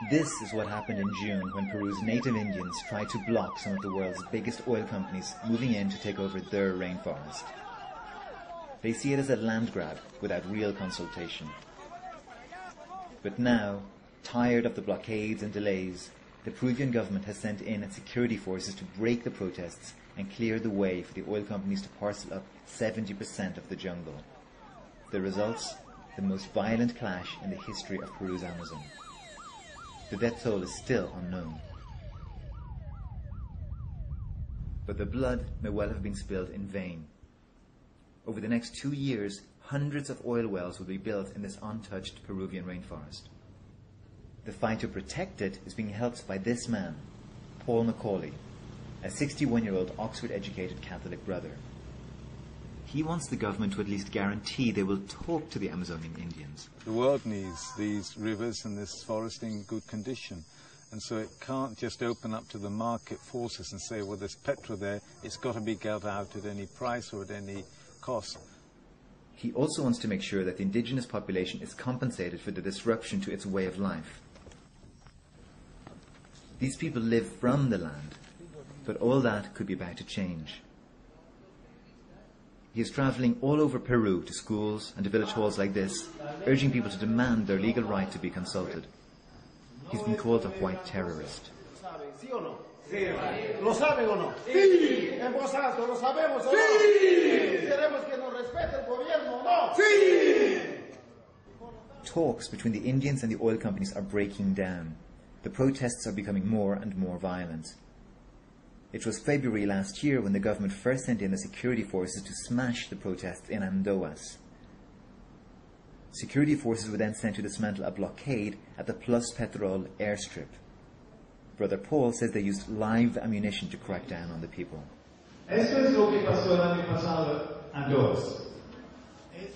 This is what happened in June when Peru's native Indians tried to block some of the world's biggest oil companies moving in to take over their rainforest. They see it as a land grab without real consultation. But now, tired of the blockades and delays, the Peruvian government has sent in its security forces to break the protests and clear the way for the oil companies to parcel up 70% of the jungle. The results? The most violent clash in the history of Peru's Amazon. The death toll is still unknown. But the blood may well have been spilled in vain. Over the next 2 years, hundreds of oil wells will be built in this untouched Peruvian rainforest. The fight to protect it is being helped by this man, Paul Mc Auley, a 61-year-old Oxford-educated Catholic brother. He wants the government to at least guarantee they will talk to the Amazonian Indians. The world needs these rivers and this forest in good condition, and so it can't just open up to the market forces and say, well, there's petrol there, it's got to be got out at any price or at any cost. He also wants to make sure that the indigenous population is compensated for the disruption to its way of life. These people live from the land, but all that could be about to change. He is travelling all over Peru to schools and to village halls like this, urging people to demand their legal right to be consulted. He's been called a white terrorist. ¿Lo saben o no? Sí. En voz alta, ¿lo sabemos o no? Sí. ¿Queremos que nos respete el gobierno o no? Sí. Talks between the Indians and the oil companies are breaking down. The protests are becoming more and more violent. It was February last year when the government first sent in the security forces to smash the protests in Andoas. Security forces were then sent to dismantle a blockade at the Plus Petrol airstrip. Brother Paul says they used live ammunition to crack down on the people. Esto es lo que pasó el año pasado en Andoas.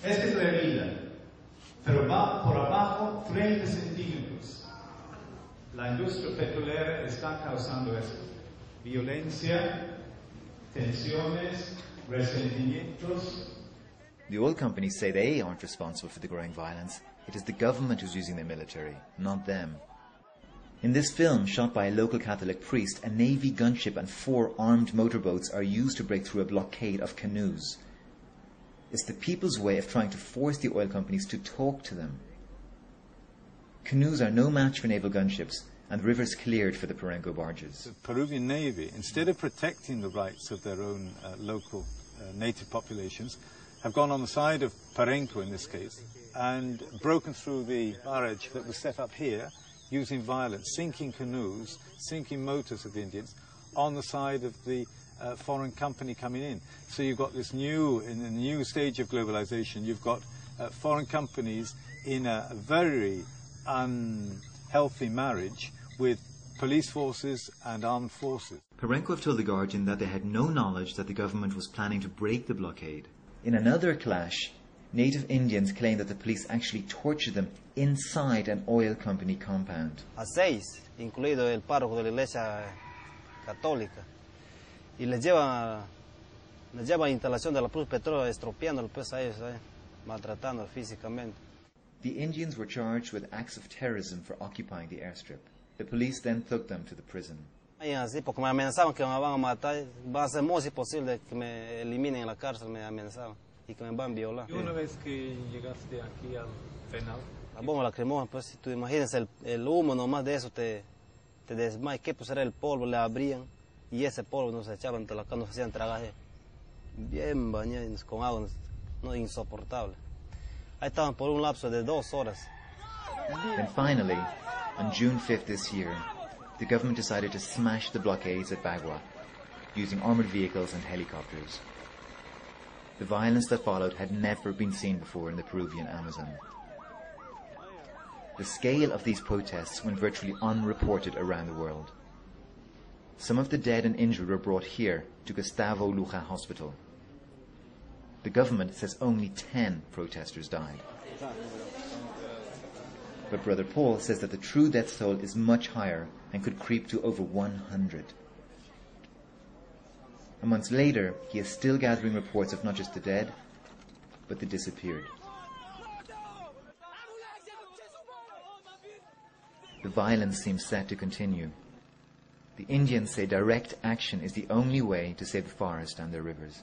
Esta es la vida, pero va por abajo 30 centímetros. La industria petrolera está causando esto. Violencia, tensiones, resentimientos. The oil companies say they aren't responsible for the growing violence. It is the government who's using the military, not them. In this film, shot by a local Catholic priest, a Navy gunship and 4 armed motorboats are used to break through a blockade of canoes. It's the people's way of trying to force the oil companies to talk to them. Canoes are no match for naval gunships, and rivers cleared for the Parenco barges. The Peruvian Navy, instead of protecting the rights of their own local native populations, have gone on the side of Parenco in this case, and broken through the barrage that was set up here, using violence, sinking canoes, sinking motors of the Indians, on the side of the foreign company coming in. So you've got this in the new stage of globalization, you've got foreign companies in a very unhealthy marriage with police forces and armed forces. Parenco have told The Guardian that they had no knowledge that the government was planning to break the blockade. In another clash, native Indians claim that the police actually tortured them inside an oil company compound. A 6, incluido el párroco de la iglesia católica, y les lleva a instalación de la Plus Petróleo, estropeándolo pues a ellos, maltratando físicamente. The Indians were charged with acts of terrorism for occupying the airstrip. The police then took them to the prison. Así, porque me amenazaban que me van a matar, va a ser muy posible que me eliminen en la cárcel, me amenazaban, y que me van a violar. ¿Y una vez que llegaste aquí al penal? La bomba lacrimógena, pues si tú imaginas el humo nomás de eso te desmayas, que pues era el polvo, le abrían, y ese polvo nos echaban entre la cara, nos hacían tragaje bien bañados con agua, no, insoportable. Ahí estaban por un lapso de 2 horas. And finally, on June 5th this year, the government decided to smash the blockades at Bagua, using armoured vehicles and helicopters. The violence that followed had never been seen before in the Peruvian Amazon. The scale of these protests went virtually unreported around the world. Some of the dead and injured were brought here to Gustavo Lucha Hospital. The government says only 10 protesters died. But Brother Paul says that the true death toll is much higher and could creep to over 100. And months later, he is still gathering reports of not just the dead, but the disappeared. the violence seems set to continue. The Indians say direct action is the only way to save the forest and their rivers.